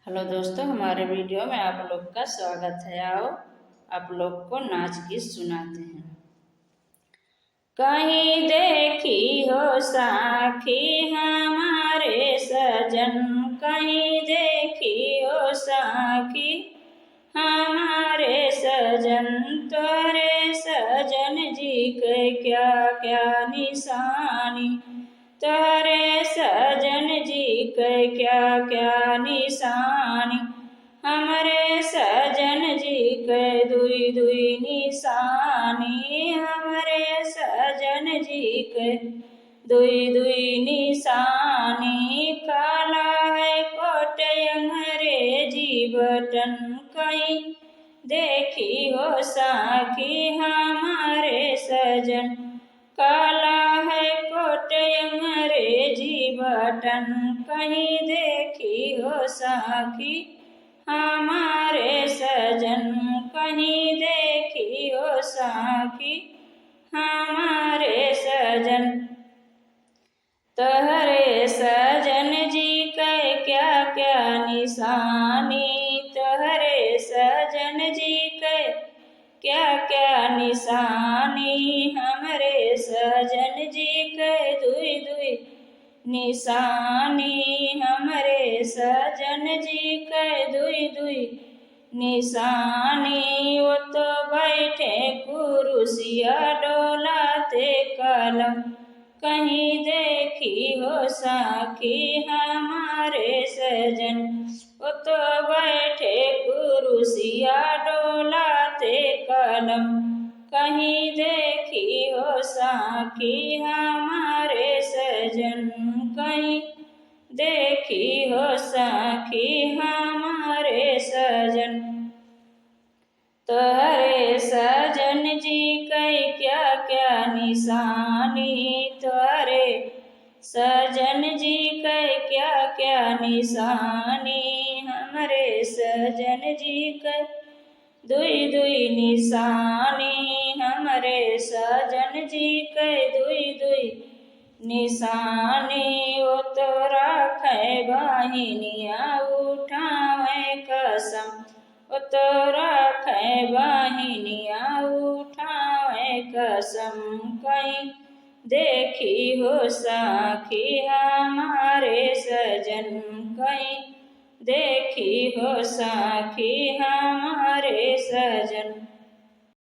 Hello दोस्तों, हमारे video में आप लोग का स्वागत है। आओ आप लोग को नाच गीत सुनाते हैं। कहीं देखी हो साखी हमारे सजन, कहीं देखी हो साखी हमारे सजन, तोरे सजन जी के क्या क्या निशानी, तोरे सजन जी के क्या क्या निशानी, हमरे सजन जी के दुई दुई निशानी, हमरे सजन जी के दुई दुई निशानी। काला है कोट अंग्रेजी बटन, कहीं देखी हो साखी हमारे सजन, काला है कोट अंग्रेजी बटन, कहीं देखी हो साखी हमारे सजन, कहीं देखी हो साखी हमारे सजन। तोहरे सजन जी के क्या क्या निशानी, तोहरे सजन जी के क्या क्या निशानी, हमरे सजन जी के दुई दुई निशानी, हमरे सजन जी के दुई दुई निशानी। वो तो बैठे कुरुसिया डोलाते कलम, कहीं देखी हो साखी हमारे सजन, वो तो बैठे कुरुसिया डोलाते कलम, कहीं देखी हो साखी हमारे सजन, कहीं देखी हो साखी हमारे सजन। तोहरे सजन जी के क्या क्या निशानी, तोहरे सजन जी के क्या क्या निशानी, हमरे सजन जी के दुई दुई निशानी, हमरे सजन जी के दुई दुई निशानी। वो तो राखे बाहिनिया उठावे कसम, वो तो राखे बाहिनिया उठावे कसम, कहीं देखी हो साखी हमारे सजन, कहीं देखी हो साखी हमारे सजन।